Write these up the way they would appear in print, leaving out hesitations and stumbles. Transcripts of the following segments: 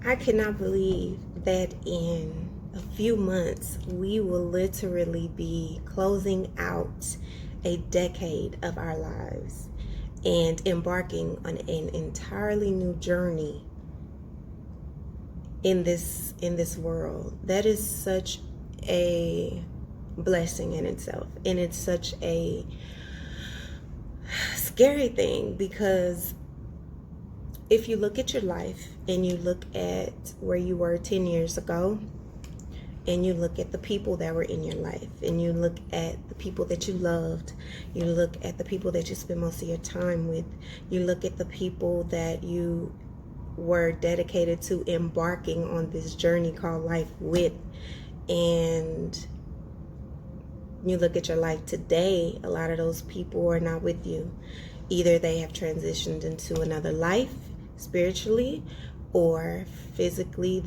I cannot believe that in a few months we will literally be closing out a decade of our lives and embarking on an entirely new journey in this world. That is such a blessing in itself, and it's such a scary thing, because if you look at your life and you look at where you were 10 years ago, and you look at the people that were in your life, and you look at the people that you loved, you look at the people that you spent most of your time with, you look at the people that you were dedicated to embarking on this journey called life with, and you look at your life today, a lot of those people are not with you. Either they have transitioned into another life spiritually, or physically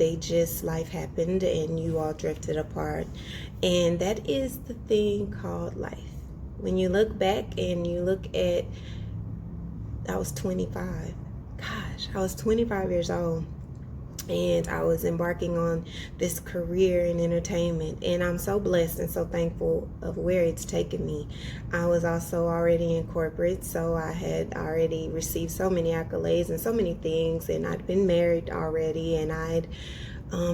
life happened and you all drifted apart. And that is the thing called life. When you look back and you look at, I was 25. Gosh, I was 25 years old. And I was embarking on this career in entertainment, and I'm so blessed and so thankful of where it's taken me. I was also already in corporate, so I had already received so many accolades and so many things, and I'd been married already, and I'd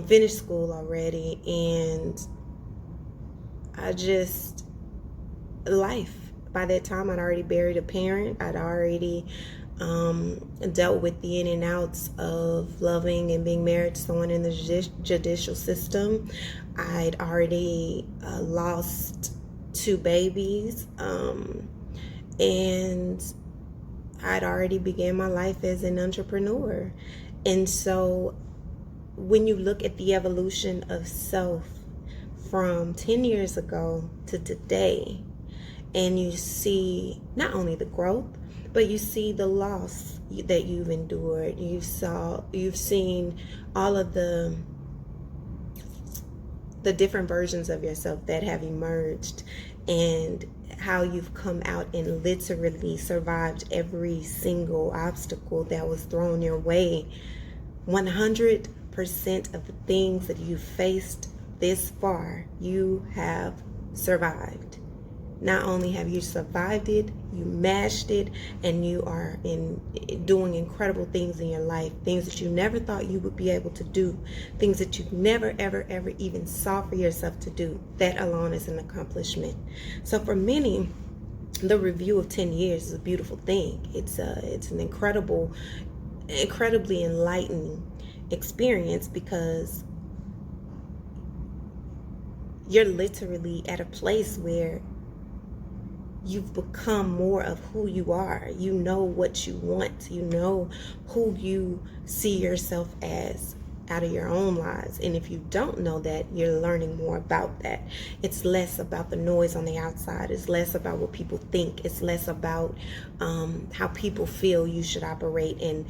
finished school already, and life. By that time, I'd already buried a parent. I'd already dealt with the in and outs of loving and being married to someone in the judicial system. I'd already lost 2 babies, and I'd already began my life as an entrepreneur. And so when you look at the evolution of self from 10 years ago to today, and you see not only the growth, but you see the loss that you've endured. You've seen all of the different versions of yourself that have emerged, and how you've come out and literally survived every single obstacle that was thrown your way. 100% of the things that you faced this far, you have survived. Not only have you survived it, you mashed it, and you are doing incredible things in your life, things that you never thought you would be able to do, things that you never, ever, ever even saw for yourself to do. That alone is an accomplishment. So for many, the review of 10 years is a beautiful thing. It's an incredibly enlightening experience, because you're literally at a place where you've become more of who you are. You know what you want. You know who you see yourself as out of your own lives. And if you don't know that, you're learning more about that. It's less about the noise on the outside. It's less about what people think. It's less about how people feel you should operate in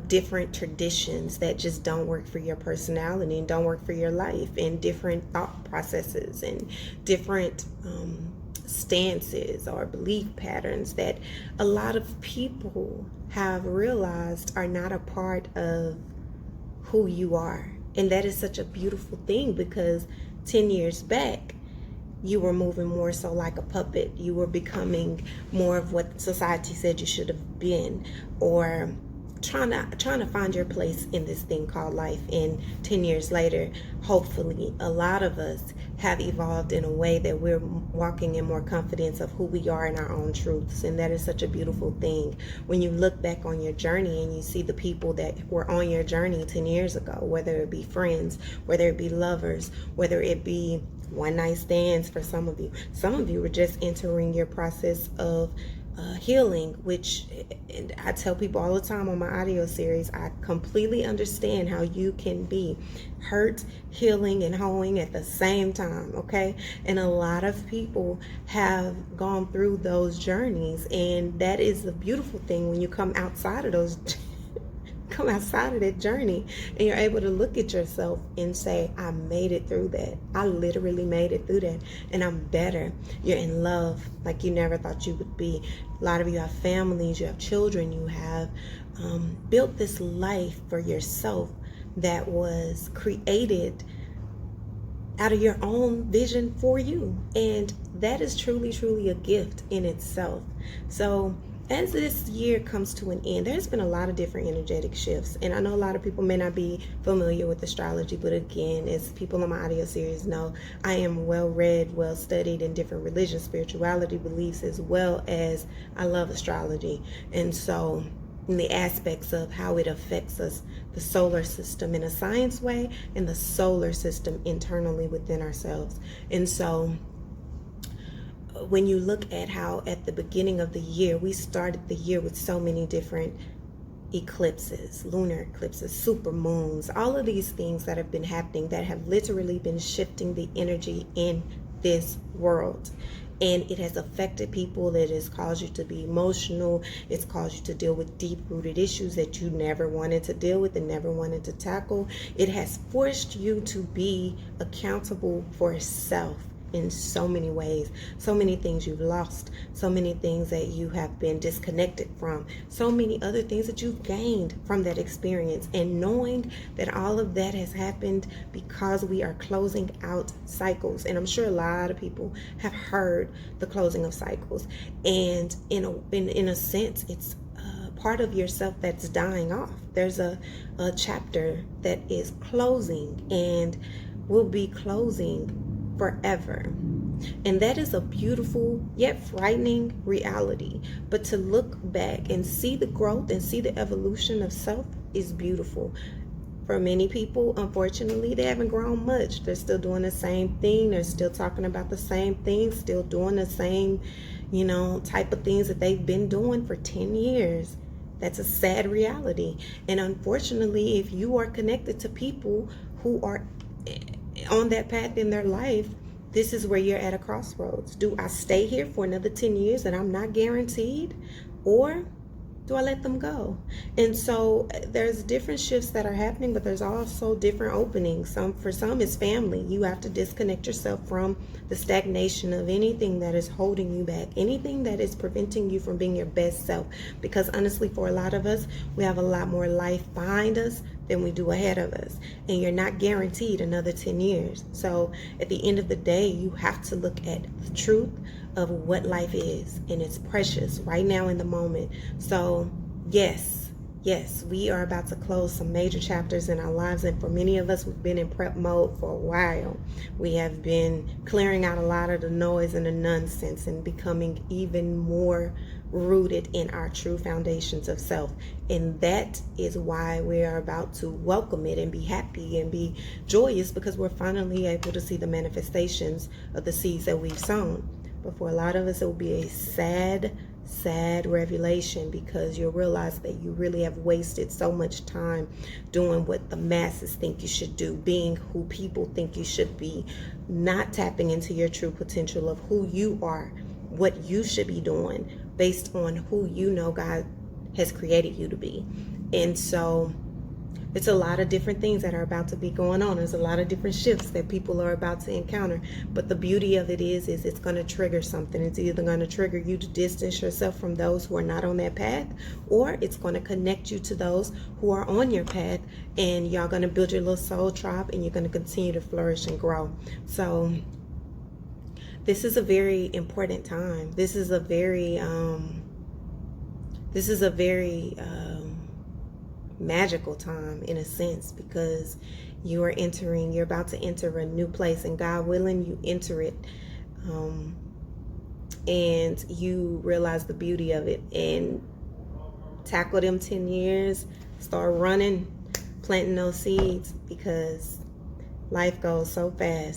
different traditions that just don't work for your personality and don't work for your life, and different thought processes and different stances or belief patterns that a lot of people have realized are not a part of who you are. And that is such a beautiful thing, because 10 years back, you were moving more so like a puppet. You were becoming more of what society said you should have been, or trying to find your place in this thing called life. And 10 years later, hopefully a lot of us have evolved in a way that we're walking in more confidence of who we are in our own truths. And that is such a beautiful thing. When you look back on your journey and you see the people that were on your journey 10 years ago, whether it be friends, whether it be lovers, whether it be one night stands for some of you were just entering your process of healing, which I tell people all the time on my audio series. I completely understand how you can be hurt, healing, and hoeing at the same time, okay? And a lot of people have gone through those journeys, and that is the beautiful thing when you come outside of that journey, and you're able to look at yourself and say, I made it through that. I literally made it through that, and I'm better. You're in love like you never thought you would be. A lot of you have families, you have children, you have built this life for yourself that was created out of your own vision for you. And that is truly, truly a gift in itself. So as this year comes to an end, there's been a lot of different energetic shifts. And I know a lot of people may not be familiar with astrology, but again, as people on my audio series know, I am well read, well studied in different religions, spirituality, beliefs, as well as I love astrology. And so in the aspects of how it affects us, the solar system in a science way, and the solar system internally within ourselves. And so when you look at how at the beginning of the year, we started the year with so many different eclipses, lunar eclipses, super moons, all of these things that have been happening that have literally been shifting the energy in this world. And it has affected people. It has caused you to be emotional. It's caused you to deal with deep-rooted issues that you never wanted to deal with and never wanted to tackle. It has forced you to be accountable for self in so many ways. So many things you've lost, so many things that you have been disconnected from, so many other things that you've gained from that experience. And knowing that all of that has happened because we are closing out cycles. And I'm sure a lot of people have heard the closing of cycles. And in a sense, it's part of yourself that's dying off. There's a chapter that is closing and will be closing forever. And that is a beautiful yet frightening reality. But to look back and see the growth and see the evolution of self is beautiful. For many people, unfortunately, they haven't grown much. They're still doing the same thing. They're still talking about the same things, still doing the same, type of things that they've been doing for 10 years. That's a sad reality. And unfortunately, if you are connected to people who are on that path in their life, this is where you're at a crossroads. Do I stay here for another 10 years and I'm not guaranteed? Or do I let them go? And so there's different shifts that are happening, but there's also different openings. For some, it's family. You have to disconnect yourself from the stagnation of anything that is holding you back, anything that is preventing you from being your best self. Because honestly, for a lot of us, we have a lot more life behind us than we do ahead of us. And you're not guaranteed another 10 years. So at the end of the day, you have to look at the truth of what life is, and it's precious right now in the moment. So yes, we are about to close some major chapters in our lives, and for many of us, we've been in prep mode for a while. We have been clearing out a lot of the noise and the nonsense and becoming even more rooted in our true foundations of self. And that is why we are about to welcome it and be happy and be joyous, because we're finally able to see the manifestations of the seeds that we've sown. But for a lot of us, it will be a sad revelation, because you'll realize that you really have wasted so much time doing what the masses think you should do, being who people think you should be, not tapping into your true potential of who you are, what you should be doing based on who you know God has created you to be. And so it's a lot of different things that are about to be going on. There's a lot of different shifts that people are about to encounter. But the beauty of it is it's going to trigger something. It's either going to trigger you to distance yourself from those who are not on that path, or it's going to connect you to those who are on your path, and y'all going to build your little soul tribe, and you're going to continue to flourish and grow. So this is a very important time. This is a very magical time in a sense, because you're about to enter a new place, and God willing, you enter it, and you realize the beauty of it and tackle them 10 years, start running, planting those seeds, because life goes so fast.